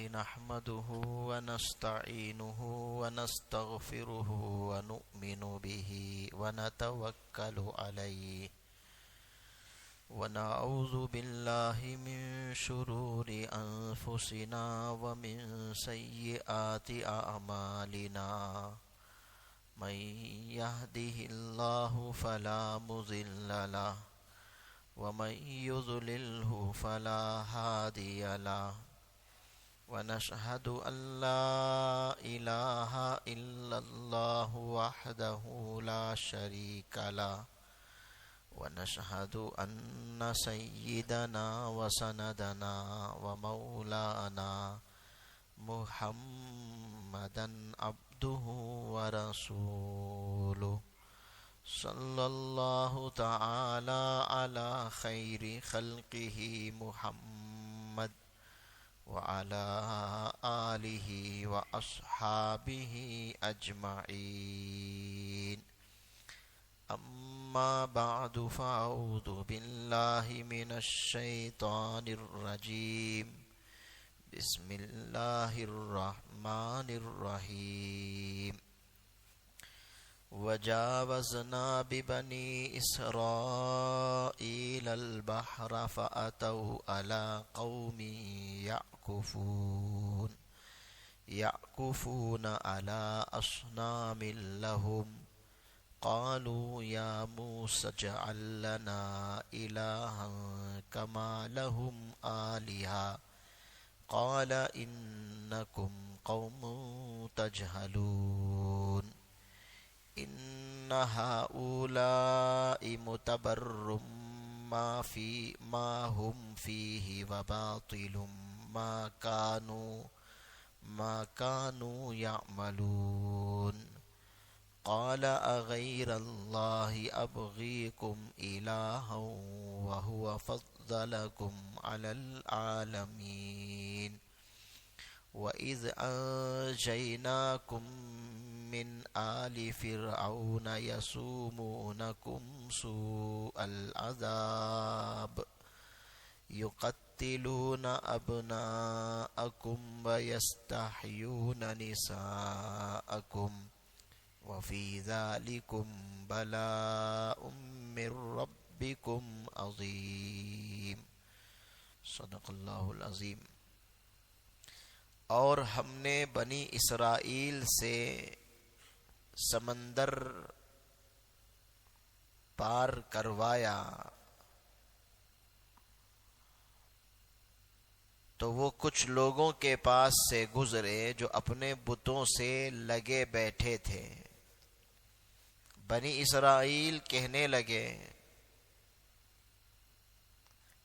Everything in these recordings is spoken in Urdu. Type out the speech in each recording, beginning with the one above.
نحمده ونستعينه ونستغفره ونؤمن به ونتوكل عليه ونعوذ بالله من شرور أنفسنا ومن سيئات أعمالنا من يهده الله فلا مضل له ومن يضلله فلا هادي له ونشهد أن لا إله إلا الله وحده لا شريك له ونشهد أن سيدنا وسندنا ومولانا محمدا عبده ورسوله صلى الله تعالى على خير خلقه محمد وعلى آله وأصحابه أجمعين أما بعد فأعوذ بالله من الشيطان الرجيم بسم الله الرحمن الرحيم وجاوزنا ببني إسرائيل البحر فأتوا على قوم يعكفون على أصنام لهم قالوا يا موسى اجعل لنا إلها كما لهم آلهة قال إنكم قوم تجهلون إن هؤلاء متبر ما هم فيه وباطل ما كانوا يعملون قال أغير الله أبغيكم إلها وهو فضلكم على العالمين وإذ أنجيناكم من آل فرعون يسومونكم سوء العذاب يقتلون أبناءكم ويستحيون نساءكم وفي ذلكم بلاء من ربكم عظيم صدق اللہ العظیم۔ اور ہم نے بنی اسرائیل سے سمندر پار کروایا تو وہ کچھ لوگوں کے پاس سے گزرے جو اپنے بتوں سے لگے بیٹھے تھے۔ بنی اسرائیل کہنے لگے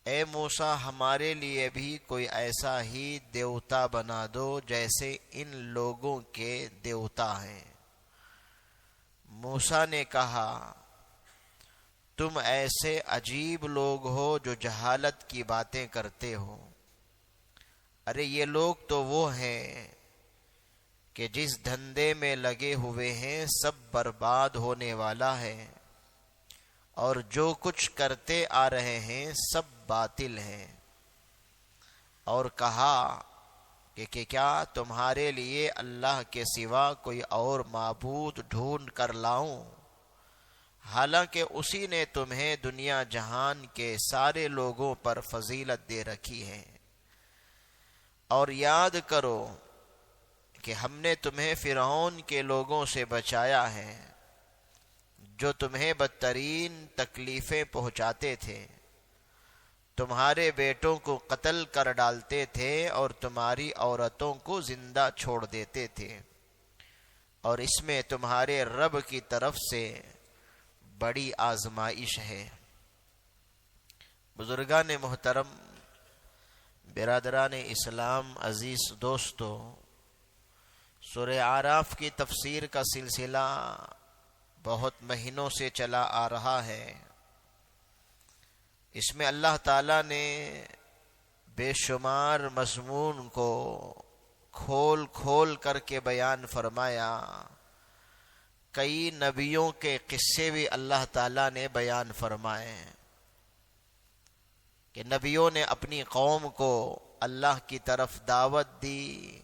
اے موسیٰ ہمارے لیے بھی کوئی ایسا ہی دیوتا بنا دو جیسے ان لوگوں کے دیوتا ہیں۔ موسیٰ نے کہا تم ایسے عجیب لوگ ہو جو جہالت کی باتیں کرتے ہو۔ ارے یہ لوگ تو وہ ہیں کہ جس دھندے میں لگے ہوئے ہیں سب برباد ہونے والا ہے، اور جو کچھ کرتے آ رہے ہیں سب باطل ہیں۔ اور کہا کہ کیا تمہارے لیے اللہ کے سوا کوئی اور معبود ڈھونڈ کر لاؤں، حالانکہ اسی نے تمہیں دنیا جہان کے سارے لوگوں پر فضیلت دے رکھی ہے۔ اور یاد کرو کہ ہم نے تمہیں فرعون کے لوگوں سے بچایا ہے جو تمہیں بدترین تکلیفیں پہنچاتے تھے، تمہارے بیٹوں کو قتل کر ڈالتے تھے اور تمہاری عورتوں کو زندہ چھوڑ دیتے تھے، اور اس میں تمہارے رب کی طرف سے بڑی آزمائش ہے۔ بزرگان محترم، برادران اسلام، عزیز دوستو، سورہ اعراف کی تفسیر کا سلسلہ بہت مہینوں سے چلا آ رہا ہے۔ اس میں اللہ تعالیٰ نے بے شمار مضمون کو کھول کھول کر کے بیان فرمایا، کئی نبیوں کے قصے بھی اللہ تعالیٰ نے بیان فرمائے کہ نبیوں نے اپنی قوم کو اللہ کی طرف دعوت دی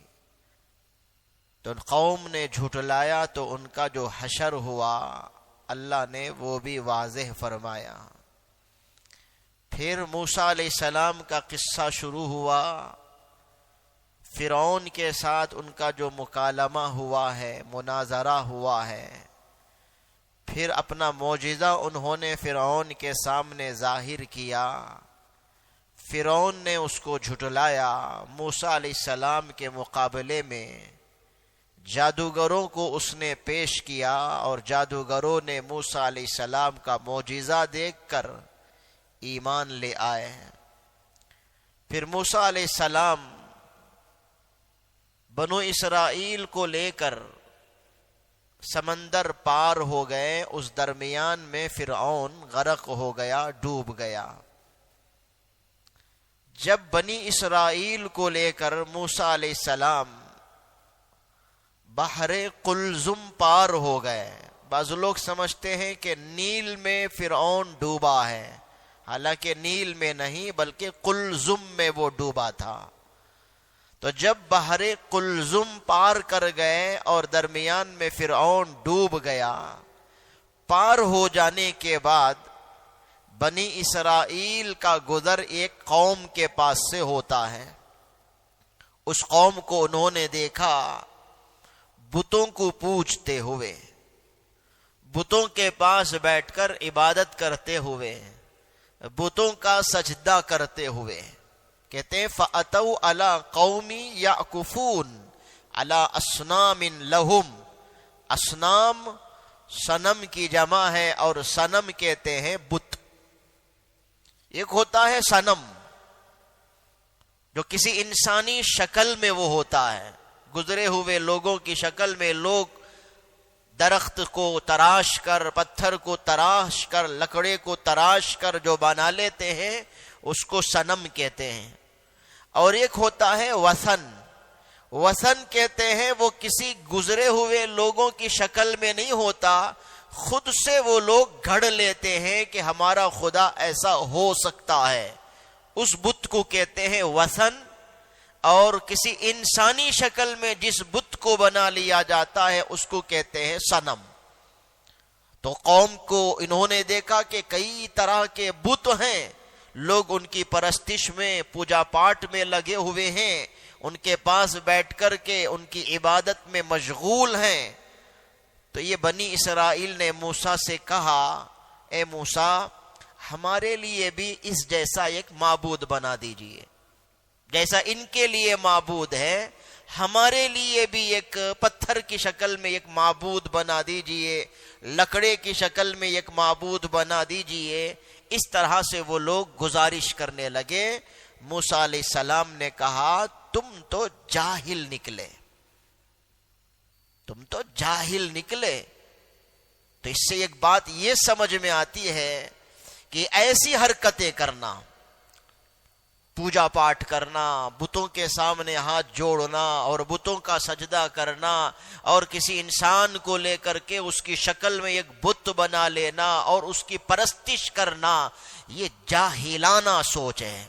تو قوم نے جھٹلایا تو ان کا جو حشر ہوا اللہ نے وہ بھی واضح فرمایا۔ پھر موسیٰ علیہ السلام کا قصہ شروع ہوا، فرعون کے ساتھ ان کا جو مکالمہ ہوا ہے، مناظرہ ہوا ہے، پھر اپنا معجزہ انہوں نے فرعون کے سامنے ظاہر کیا، فرعون نے اس کو جھٹلایا، موسیٰ علیہ السلام کے مقابلے میں جادوگروں کو اس نے پیش کیا اور جادوگروں نے موسیٰ علیہ السلام کا معجزہ دیکھ کر ایمان لے آئے۔ پھر موسیٰ علیہ السلام بنو اسرائیل کو لے کر سمندر پار ہو گئے، اس درمیان میں فرعون غرق ہو گیا، ڈوب گیا۔ جب بنی اسرائیل کو لے کر موسیٰ علیہ السلام بحر قلزم پار ہو گئے، بعض لوگ سمجھتے ہیں کہ نیل میں فرعون ڈوبا ہے، حالانکہ نیل میں نہیں بلکہ قلزم میں وہ ڈوبا تھا۔ تو جب بحر قلزم پار کر گئے اور درمیان میں فرعون ڈوب گیا، پار ہو جانے کے بعد بنی اسرائیل کا گزر ایک قوم کے پاس سے ہوتا ہے۔ اس قوم کو انہوں نے دیکھا بتوں کو پوجتے ہوئے، بتوں کے پاس بیٹھ کر عبادت کرتے ہوئے، بتوں کا سجدہ کرتے ہوئے، کہتے ہیں فَأَتَوْا عَلَىٰ قَوْمِ يَعْكُفُونَ عَلَىٰ أَصْنَامٍ لَهُمْ۔ اصنام صنم کی جمع ہے اور صنم کہتے ہیں بت۔ ایک ہوتا ہے صنم جو کسی انسانی شکل میں وہ ہوتا ہے، گزرے ہوئے لوگوں کی شکل میں، لوگ درخت کو تراش کر، پتھر کو تراش کر، لکڑے کو تراش کر جو بنا لیتے ہیں اس کو صنم کہتے ہیں۔ اور ایک ہوتا ہے وثن، وثن کہتے ہیں وہ کسی گزرے ہوئے لوگوں کی شکل میں نہیں ہوتا، خود سے وہ لوگ گھڑ لیتے ہیں کہ ہمارا خدا ایسا ہو سکتا ہے، اس بت کو کہتے ہیں وثن۔ اور کسی انسانی شکل میں جس بت کو بنا لیا جاتا ہے اس کو کہتے ہیں صنم۔ تو قوم کو انہوں نے دیکھا کہ کئی طرح کے بت ہیں، لوگ ان کی پرستش میں، پوجا پاٹ میں لگے ہوئے ہیں، ان کے پاس بیٹھ کر کے ان کی عبادت میں مشغول ہیں۔ تو یہ بنی اسرائیل نے موسیٰ سے کہا، اے موسیٰ ہمارے لیے بھی اس جیسا ایک معبود بنا دیجئے، جیسا ان کے لیے معبود ہے ہمارے لیے بھی ایک پتھر کی شکل میں ایک معبود بنا دیجئے، لکڑے کی شکل میں ایک معبود بنا دیجئے۔ اس طرح سے وہ لوگ گزارش کرنے لگے۔ موسیٰ علیہ السلام نے کہا تم تو جاہل نکلے، تم تو جاہل نکلے۔ تو اس سے ایک بات یہ سمجھ میں آتی ہے کہ ایسی حرکتیں کرنا، پوجا پاٹ کرنا، بتوں کے سامنے ہاتھ جوڑنا اور بتوں کا سجدہ کرنا اور کسی انسان کو لے کر کے اس کی شکل میں ایک بت بنا لینا اور اس کی پرستش کرنا، یہ جاہلانہ سوچ ہے۔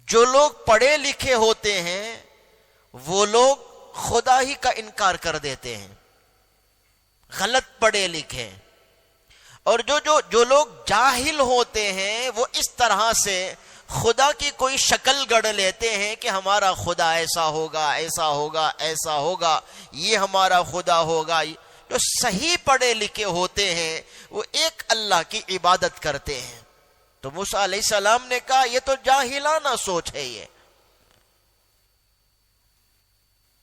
جو لوگ پڑھے لکھے ہوتے ہیں وہ لوگ خدا ہی کا انکار کر دیتے ہیں، غلط پڑھے لکھے، اور جو لوگ جاہل ہوتے ہیں وہ اس طرح سے خدا کی کوئی شکل گڑھ لیتے ہیں کہ ہمارا خدا ایسا ہوگا، ایسا ہوگا، ایسا ہوگا، یہ ہمارا خدا ہوگا۔ جو صحیح پڑھے لکھے ہوتے ہیں وہ ایک اللہ کی عبادت کرتے ہیں۔ تو موسیٰ علیہ السلام نے کہا یہ تو جاہلانہ سوچ ہے، یہ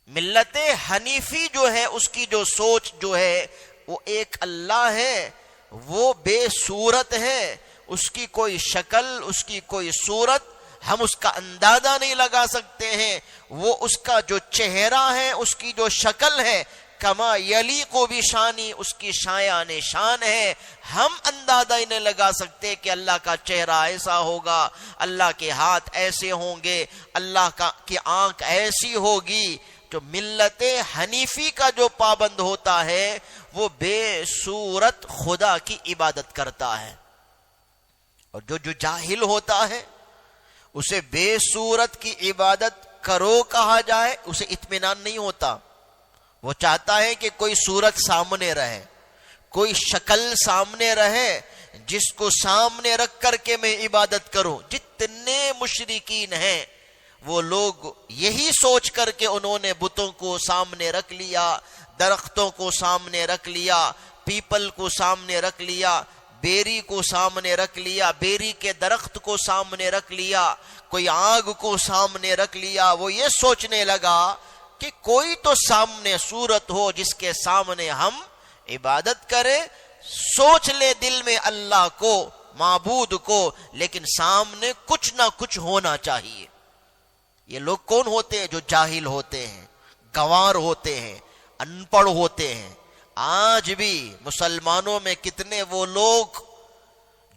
ملت حنیفی جو ہے اس کی جو سوچ جو ہے وہ ایک اللہ ہے، وہ بے صورت ہے، اس کی کوئی شکل، اس کی کوئی صورت ہم اس کا اندازہ نہیں لگا سکتے ہیں، وہ اس کا جو چہرہ ہے، اس کی جو شکل ہے، کما یلیق بشانی، اس کی شایان شان ہے، ہم اندازہ ہی نہیں لگا سکتے کہ اللہ کا چہرہ ایسا ہوگا، اللہ کے ہاتھ ایسے ہوں گے، اللہ کی آنکھ ایسی ہوگی۔ جو ملت حنیفی کا جو پابند ہوتا ہے وہ بے صورت خدا کی عبادت کرتا ہے، اور جو جاہل ہوتا ہے اسے بے صورت کی عبادت کرو کہا جائے اسے اطمینان نہیں ہوتا. وہ چاہتا ہے کہ کوئی صورت سامنے رہے، کوئی شکل سامنے رہے جس کو سامنے رکھ کر کے میں عبادت کروں. جتنے مشرکین ہیں وہ لوگ یہی سوچ کر کے انہوں نے بتوں کو سامنے رکھ لیا، درختوں کو سامنے رکھ لیا، پیپل کو سامنے رکھ لیا، بیری کو سامنے رکھ لیا، بیری کے درخت کو سامنے رکھ لیا، کوئی آگ کو سامنے رکھ لیا. وہ یہ سوچنے لگا کہ کوئی تو سامنے صورت ہو جس کے سامنے ہم عبادت کریں. سوچ لے دل میں اللہ کو، معبود کو، لیکن سامنے کچھ نہ کچھ ہونا چاہیے. یہ لوگ کون ہوتے ہیں؟ جو جاہل ہوتے ہیں، گنوار ہوتے ہیں، ان پڑھ ہوتے ہیں. آج بھی مسلمانوں میں کتنے وہ لوگ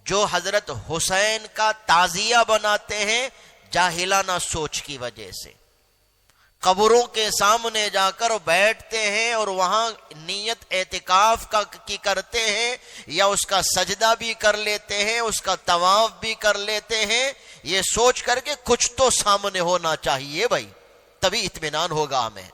جو حضرت حسین کا تعزیہ بناتے ہیں جاہلانہ سوچ کی وجہ سے. قبروں کے سامنے جا کر بیٹھتے ہیں اور وہاں نیت اعتکاف کی کرتے ہیں، یا اس کا سجدہ بھی کر لیتے ہیں، اس کا طواف بھی کر لیتے ہیں، یہ سوچ کر کے کچھ تو سامنے ہونا چاہیے بھائی، تبھی اطمینان ہوگا ہمیں.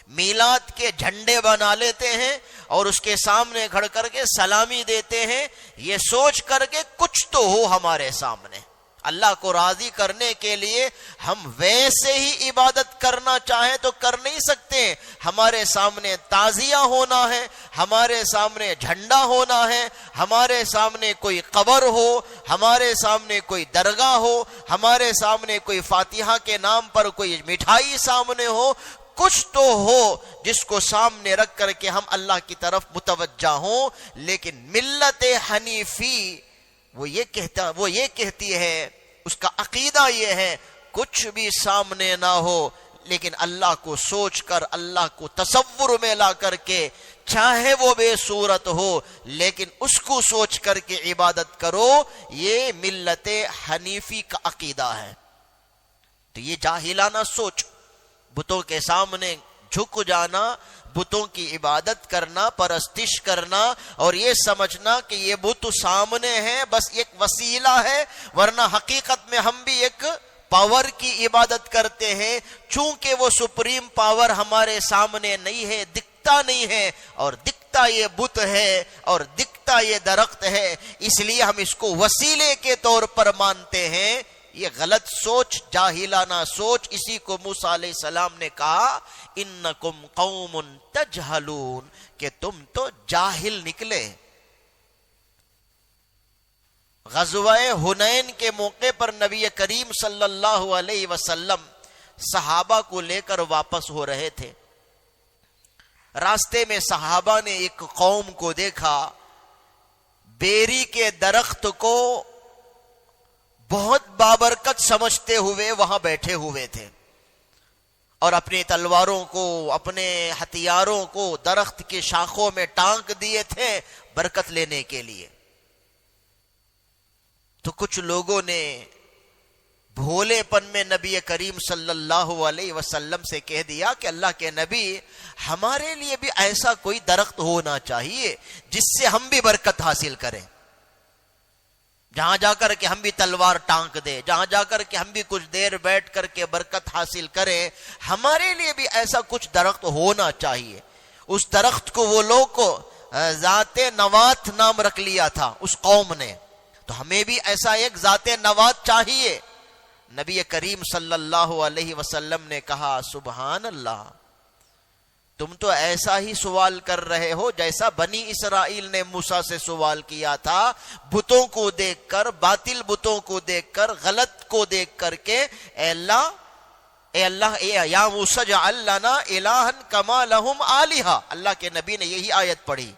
میلاد کے جھنڈے بنا لیتے ہیں اور اس کے سامنے کھڑ کر کے سلامی دیتے ہیں، یہ سوچ کر کے کچھ تو ہو ہمارے سامنے. اللہ کو راضی کرنے کے لیے ہم ویسے ہی عبادت کرنا چاہیں تو کر نہیں سکتے. ہمارے سامنے تعزیہ ہونا ہے، ہمارے سامنے جھنڈا ہونا ہے، ہمارے سامنے کوئی قبر ہو، ہمارے سامنے کوئی درگاہ ہو، ہمارے سامنے کوئی فاتحہ کے نام پر کوئی مٹھائی سامنے ہو، کچھ تو ہو جس کو سامنے رکھ کر کے ہم اللہ کی طرف متوجہ ہوں. لیکن ملت حنیفی وہ یہ کہتی ہے، اس کا عقیدہ یہ ہے کچھ بھی سامنے نہ ہو لیکن اللہ کو سوچ کر، اللہ کو تصور میں لا کر کے، چاہے وہ بے صورت ہو لیکن اس کو سوچ کر کے عبادت کرو. یہ ملت حنیفی کا عقیدہ ہے. تو یہ جاہلانہ سوچ، بتوں کے سامنے جھک جانا، بتوں کی عبادت کرنا، پرستش کرنا، اور یہ سمجھنا کہ یہ بت سامنے ہے، بس ایک وسیلہ ہے، ورنہ حقیقت میں ہم بھی ایک پاور کی عبادت کرتے ہیں. چونکہ وہ سپریم پاور ہمارے سامنے نہیں ہے، دکھتا نہیں ہے، اور دکھتا یہ بت ہے اور دکھتا یہ درخت ہے، اس لیے ہم اس کو وسیلے کے طور پر مانتے ہیں. یہ غلط سوچ، جاہلانہ سوچ. اسی کو موسیٰ علیہ السلام نے کہا انکم قوم تجہلون، کہ تم تو جاہل نکلے. غزوہ حنین کے موقع پر نبی کریم صلی اللہ علیہ وسلم صحابہ کو لے کر واپس ہو رہے تھے. راستے میں صحابہ نے ایک قوم کو دیکھا، بیری کے درخت کو بہت بابرکت سمجھتے ہوئے وہاں بیٹھے ہوئے تھے، اور اپنی تلواروں کو، اپنے ہتھیاروں کو درخت کی شاخوں میں ٹانک دیے تھے برکت لینے کے لیے. تو کچھ لوگوں نے بھولے پن میں نبی کریم صلی اللہ علیہ وسلم سے کہہ دیا کہ اللہ کے نبی، ہمارے لیے بھی ایسا کوئی درخت ہونا چاہیے جس سے ہم بھی برکت حاصل کریں، جہاں جا کر کے ہم بھی تلوار ٹانک دیں، جہاں جا کر کے ہم بھی کچھ دیر بیٹھ کر کے برکت حاصل کریں. ہمارے لیے بھی ایسا کچھ درخت ہونا چاہیے. اس درخت کو وہ لوگ کو ذات نوات نام رکھ لیا تھا اس قوم نے. تو ہمیں بھی ایسا ایک ذات نوات چاہیے. نبی کریم صلی اللہ علیہ وسلم نے کہا سبحان اللہ، تم تو ایسا ہی سوال کر رہے ہو جیسا بنی اسرائیل نے موسیٰ سے سوال کیا تھا، بتوں کو دیکھ کر، باطل بتوں کو دیکھ کر، غلط کو دیکھ کر کے، اے اللہ یا موسیٰ اجعل لنا الہا کما لہم آلہہ. اللہ کے نبی نے یہی آیت پڑھی.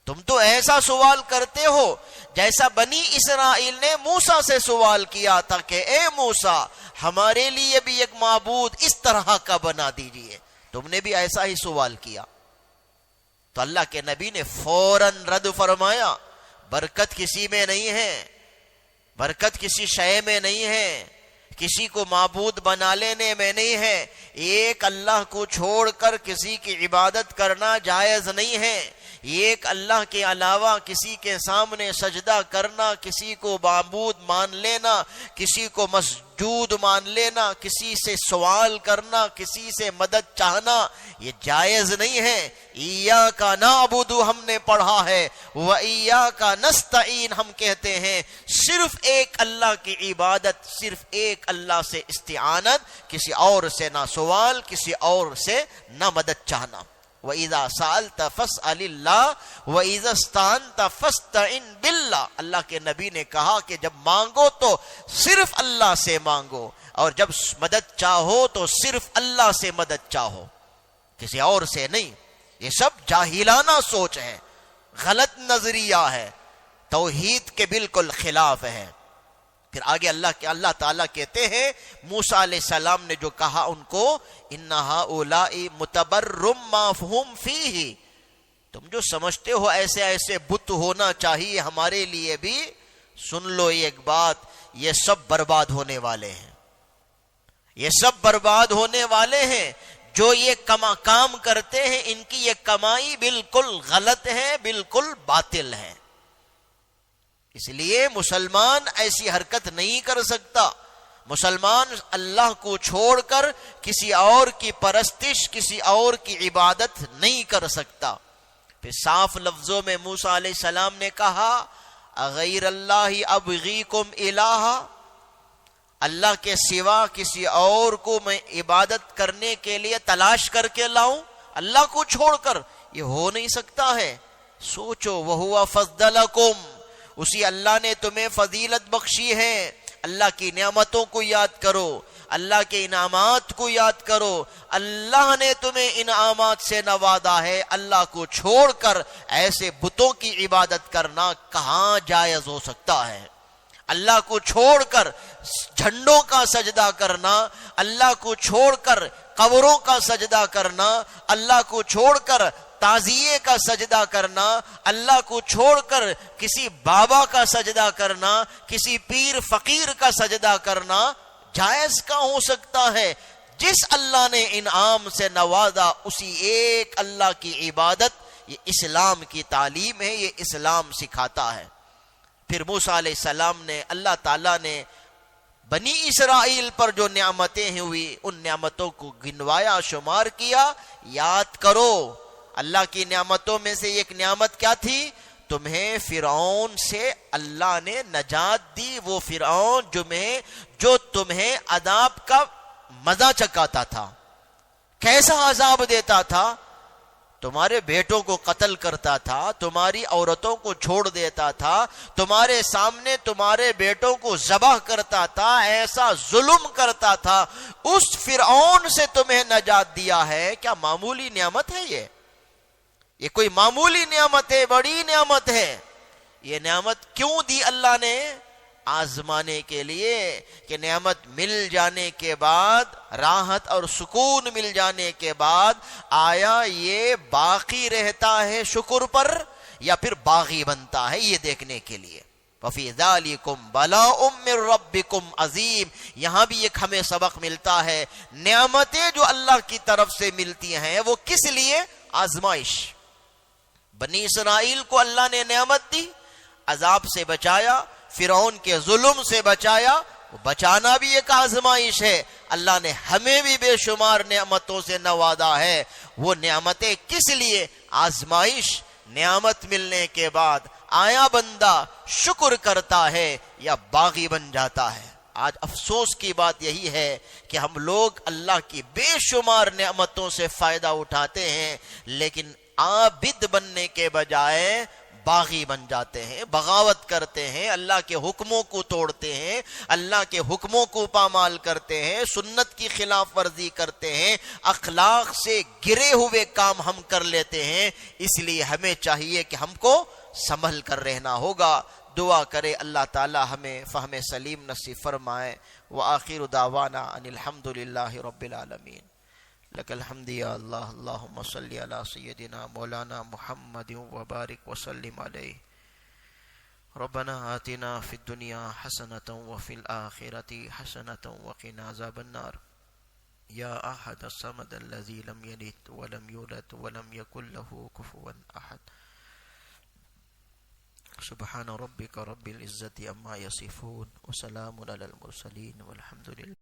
تم تو ایسا سوال کرتے ہو جیسا بنی اسرائیل نے موسیٰ سے سوال کیا تھا کہ اے موسیٰ، ہمارے لیے بھی ایک معبود اس طرح کا بنا دیجئے. تم نے بھی ایسا ہی سوال کیا. تو اللہ کے نبی نے فوراً رد فرمایا، برکت کسی میں نہیں ہے، برکت کسی شے میں نہیں ہے، کسی کو معبود بنا لینے میں نہیں ہے. ایک اللہ کو چھوڑ کر کسی کی عبادت کرنا جائز نہیں ہے. ایک اللہ کے علاوہ کسی کے سامنے سجدہ کرنا، کسی کو معبود مان لینا، کسی کو مسجود مان لینا، کسی سے سوال کرنا، کسی سے مدد چاہنا، یہ جائز نہیں ہے۔ ایاک نعبد ہم نے پڑھا ہے، و ایاک نستعین ہم کہتے ہیں، صرف ایک اللہ کی عبادت، صرف ایک اللہ سے استعانت، کسی اور سے نہ سوال، کسی اور سے نہ مدد چاہنا۔ وَإِذَا سَأَلْتَ فَاسْأَلِ اللَّهَ وَإِذَا اسْتَعَنْتَ فَاسْتَعِنْ بِاللَّهِ۔ اللہ کے نبی نے کہا کہ جب مانگو تو صرف اللہ سے مانگو، اور جب مدد چاہو تو صرف اللہ سے مدد چاہو، کسی اور سے نہیں۔ یہ سب جاہلانہ سوچ ہے، غلط نظریہ ہے، توحید کے بالکل خلاف ہے۔ پھر آگے اللہ تعالیٰ کہتے ہیں موسیٰ علیہ السلام نے جو کہا ان کو، ان ہؤلاء متبرم ما ہم فیہ، تم جو سمجھتے ہو ایسے ایسے بت ہونا چاہیے ہمارے لیے بھی، سن لو ایک بات، یہ سب برباد ہونے والے ہیں، یہ سب برباد ہونے والے ہیں۔ جو یہ کام کرتے ہیں ان کی یہ کمائی بالکل غلط ہے، بالکل باطل ہے۔ اس لیے مسلمان ایسی حرکت نہیں کر سکتا۔ مسلمان اللہ کو چھوڑ کر کسی اور کی پرستش، کسی اور کی عبادت نہیں کر سکتا۔ پھر صاف لفظوں میں موسیٰ علیہ السلام نے کہا، اغیر اللہ ابغیکم الہا، اللہ کے سوا کسی اور کو میں عبادت کرنے کے لیے تلاش کر کے لاؤں اللہ کو چھوڑ کر؟ یہ ہو نہیں سکتا ہے۔ سوچو، وَهُوَ فَضَّلَكُمْ، اسی اللہ نے تمہیں فضیلت بخشی ہے۔ اللہ کی نعمتوں کو یاد کرو، اللہ کے انعامات کو یاد کرو، اللہ نے تمہیں انعامات سے نوازا ہے۔ اللہ کو چھوڑ کر ایسے بتوں کی عبادت کرنا کہاں جائز ہو سکتا ہے؟ اللہ کو چھوڑ کر جھنڈوں کا سجدہ کرنا، اللہ کو چھوڑ کر قبروں کا سجدہ کرنا، اللہ کو چھوڑ کر تعزیے کا سجدہ کرنا، اللہ کو چھوڑ کر کسی بابا کا سجدہ کرنا، کسی پیر فقیر کا سجدہ کرنا جائز کہاں ہو سکتا ہے؟ جس اللہ نے انعام سے نوازا اسی ایک اللہ کی عبادت، یہ اسلام کی تعلیم ہے، یہ اسلام سکھاتا ہے۔ پھر موسیٰ علیہ السلام نے، اللہ تعالیٰ نے بنی اسرائیل پر جو نعمتیں ہوئی ان نعمتوں کو گنوایا، شمار کیا۔ یاد کرو، اللہ کی نعمتوں میں سے ایک نعمت کیا تھی؟ تمہیں فرعون سے اللہ نے نجات دی، وہ فرعون جو تمہیں عذاب کا مزہ چکھاتا تھا۔ کیسا عذاب دیتا تھا؟ تمہارے بیٹوں کو قتل کرتا تھا، تمہاری عورتوں کو چھوڑ دیتا تھا، تمہارے سامنے تمہارے بیٹوں کو ذبح کرتا تھا، ایسا ظلم کرتا تھا۔ اس فرعون سے تمہیں نجات دیا ہے، کیا معمولی نعمت ہے یہ کوئی معمولی نعمت ہے، بڑی نعمت ہے۔ یہ نعمت کیوں دی اللہ نے؟ آزمانے کے لیے کہ نعمت مل جانے کے بعد، راحت اور سکون مل جانے کے بعد، آیا یہ باقی رہتا ہے شکر پر یا پھر باغی بنتا ہے، یہ دیکھنے کے لیے۔ وَفِي ذَلِكُمْ بَلَاءٌ مِّن رَبِّكُمْ عَظِيمٌ، یہاں بھی ایک ہمیں سبق ملتا ہے۔ نعمتیں جو اللہ کی طرف سے ملتی ہیں وہ کس لیے؟ آزمائش۔ بنی اسرائیل کو اللہ نے نعمت دی، عذاب سے بچایا، فرعون کے ظلم سے بچایا، بچانا بھی ایک آزمائش ہے۔ اللہ نے ہمیں بھی بے شمار نعمتوں سے نوازا ہے، وہ نعمتیں کس لیے؟ آزمائش۔ نعمت ملنے کے بعد آیا بندہ شکر کرتا ہے یا باغی بن جاتا ہے؟ آج افسوس کی بات یہی ہے کہ ہم لوگ اللہ کی بے شمار نعمتوں سے فائدہ اٹھاتے ہیں، لیکن عابد بننے کے بجائے باغی بن جاتے ہیں، بغاوت کرتے ہیں، اللہ کے حکموں کو توڑتے ہیں، اللہ کے حکموں کو پامال کرتے ہیں، سنت کی خلاف ورزی کرتے ہیں، اخلاق سے گرے ہوئے کام ہم کر لیتے ہیں۔ اس لیے ہمیں چاہیے کہ ہم کو سنبھل کر رہنا ہوگا۔ دعا کرے اللہ تعالی ہمیں فہم سلیم نصیب فرمائے۔ وآخر دعوانا ان الحمد للہ رب العالمین۔ لك الحمد يا الله، اللهم صل على سيدنا مولانا محمد وبارك وسلم عليه۔ ربنا آتنا في الدنيا حسنة وفي الآخرة حسنة وقنا عذاب النار۔ يا أحد الصمد الذي لم يلد ولم يولد ولم يكن له كفوا أحد۔ سبحان ربك رب العزة عما يصفون وسلام على المرسلين والحمد لله.